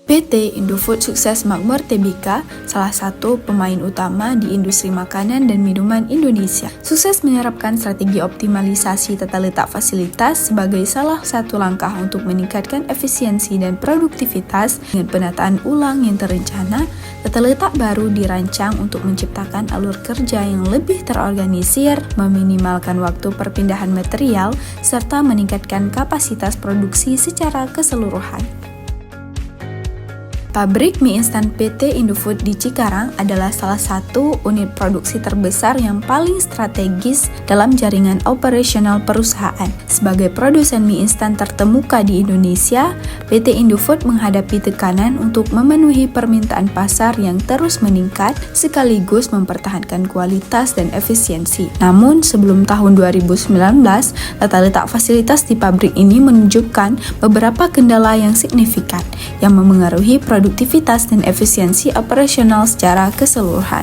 PT Indofood sukses makmur Tbk, salah satu pemain utama di industri makanan dan minuman Indonesia. Sukses menerapkan strategi optimalisasi tata letak fasilitas sebagai salah satu langkah untuk meningkatkan efisiensi dan produktivitas. Dengan penataan ulang yang terencana, tata letak baru dirancang untuk menciptakan alur kerja yang lebih terorganisir, meminimalkan waktu perpindahan material, serta meningkatkan kapasitas produksi secara keseluruhan. Pabrik mie instan PT Indofood di Cikarang adalah salah satu unit produksi terbesar yang paling strategis dalam jaringan operasional perusahaan. Sebagai produsen mie instan terkemuka di Indonesia, PT Indofood menghadapi tekanan untuk memenuhi permintaan pasar yang terus meningkat sekaligus mempertahankan kualitas dan efisiensi. Namun, sebelum tahun 2019, tata letak fasilitas di pabrik ini menunjukkan beberapa kendala yang signifikan yang memengaruhi produktivitas dan efisiensi operasional secara keseluruhan.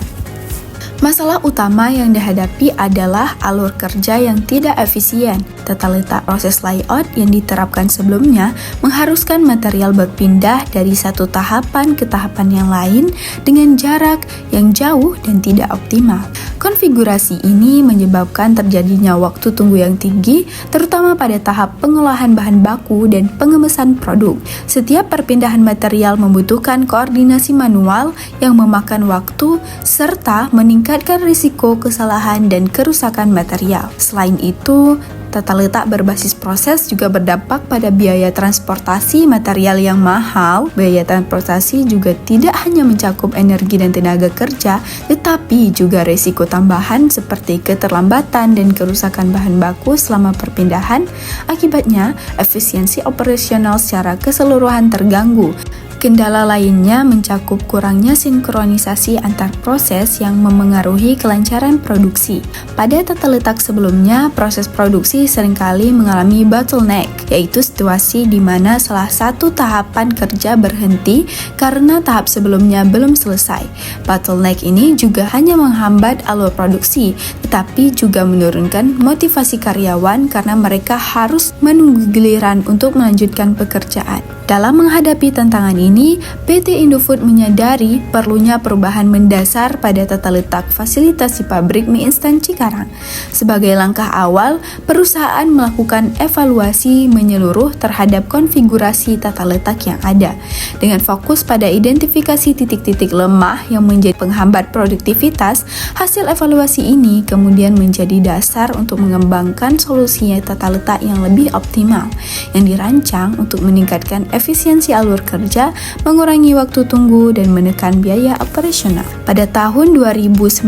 Masalah utama yang dihadapi adalah alur kerja yang tidak efisien. Tata letak proses layout yang diterapkan sebelumnya mengharuskan material berpindah dari satu tahapan ke tahapan yang lain dengan jarak yang jauh dan tidak optimal. Konfigurasi ini menyebabkan terjadinya waktu tunggu yang tinggi, terutama pada tahap pengolahan bahan baku dan pengemesan produk. Setiap perpindahan material membutuhkan koordinasi manual yang memakan waktu serta meningkatkan risiko kesalahan dan kerusakan material. Selain itu, tata letak berbasis proses juga berdampak pada biaya transportasi material yang mahal. Biaya transportasi juga tidak hanya mencakup energi dan tenaga kerja, tetapi juga risiko tambahan seperti keterlambatan dan kerusakan bahan baku selama perpindahan. Akibatnya, efisiensi operasional secara keseluruhan terganggu. Kendala lainnya mencakup kurangnya sinkronisasi antar proses yang memengaruhi kelancaran produksi. Pada tata letak sebelumnya, proses produksi seringkali mengalami bottleneck, yaitu situasi di mana salah satu tahapan kerja berhenti karena tahap sebelumnya belum selesai. Bottleneck ini juga hanya menghambat alur produksi, tetapi juga menurunkan motivasi karyawan karena mereka harus menunggu giliran untuk melanjutkan pekerjaan. Dalam menghadapi tantangan ini, PT Indofood menyadari perlunya perubahan mendasar pada tata letak fasilitas di pabrik mie instan Cikarang. Sebagai langkah awal, perusahaan melakukan evaluasi menyeluruh terhadap konfigurasi tata letak yang ada, dengan fokus pada identifikasi titik-titik lemah yang menjadi penghambat produktivitas. Hasil evaluasi ini kemudian menjadi dasar untuk mengembangkan solusi tata letak yang lebih optimal, yang dirancang untuk meningkatkan efisiensi alur kerja, mengurangi waktu tunggu, dan menekan biaya operasional. Pada tahun 2019,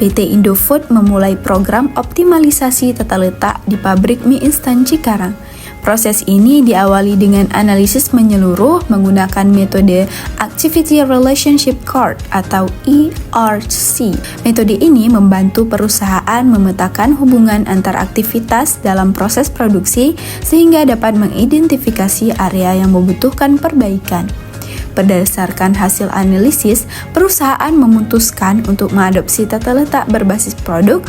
PT Indofood memulai program optimalisasi tata letak di pabrik mie instan Cikarang. Proses ini diawali dengan analisis menyeluruh menggunakan metode Activity Relationship Chart atau ERC. Metode ini membantu perusahaan memetakan hubungan antar aktivitas dalam proses produksi sehingga dapat mengidentifikasi area yang membutuhkan perbaikan. Berdasarkan hasil analisis, perusahaan memutuskan untuk mengadopsi tata letak berbasis produk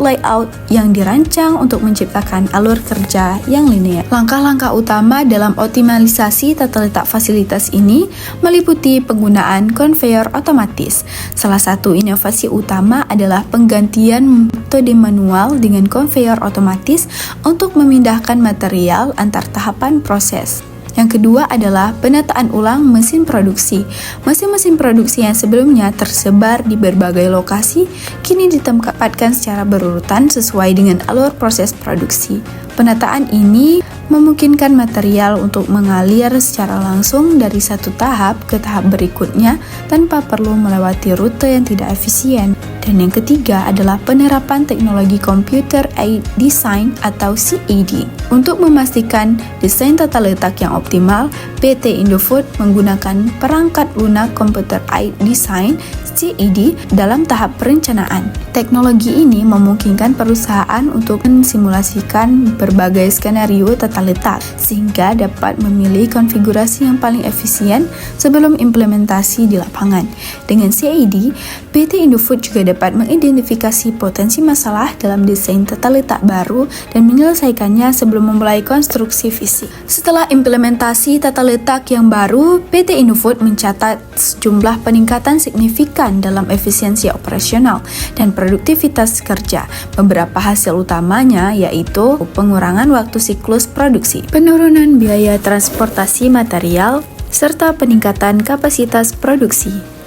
layout yang dirancang untuk menciptakan alur kerja yang linear. Langkah-langkah utama dalam optimalisasi tata letak fasilitas ini meliputi penggunaan konveyor otomatis. Salah satu inovasi utama adalah penggantian metode manual dengan konveyor otomatis untuk memindahkan material antar tahapan proses. Yang kedua adalah penataan ulang mesin produksi. Mesin-mesin produksi yang sebelumnya tersebar di berbagai lokasi, kini ditempatkan secara berurutan sesuai dengan alur proses produksi. Penataan ini memungkinkan material untuk mengalir secara langsung dari satu tahap ke tahap berikutnya tanpa perlu melewati rute yang tidak efisien. Dan yang ketiga adalah penerapan teknologi Computer Aided Design atau CAD. Untuk memastikan desain tata letak yang optimal, PT Indofood menggunakan perangkat lunak Computer Aided Design CAD dalam tahap perencanaan. Teknologi ini memungkinkan perusahaan untuk mensimulasikan berbagai skenario tata tata letak, sehingga dapat memilih konfigurasi yang paling efisien sebelum implementasi di lapangan. Dengan CAD, PT Indofood juga dapat mengidentifikasi potensi masalah dalam desain tata letak baru dan menyelesaikannya sebelum memulai konstruksi fisik. Setelah implementasi tata letak yang baru, PT Indofood mencatat sejumlah peningkatan signifikan dalam efisiensi operasional dan produktivitas kerja. Beberapa hasil utamanya yaitu pengurangan waktu siklus produksi, penurunan biaya transportasi material, serta peningkatan kapasitas produksi.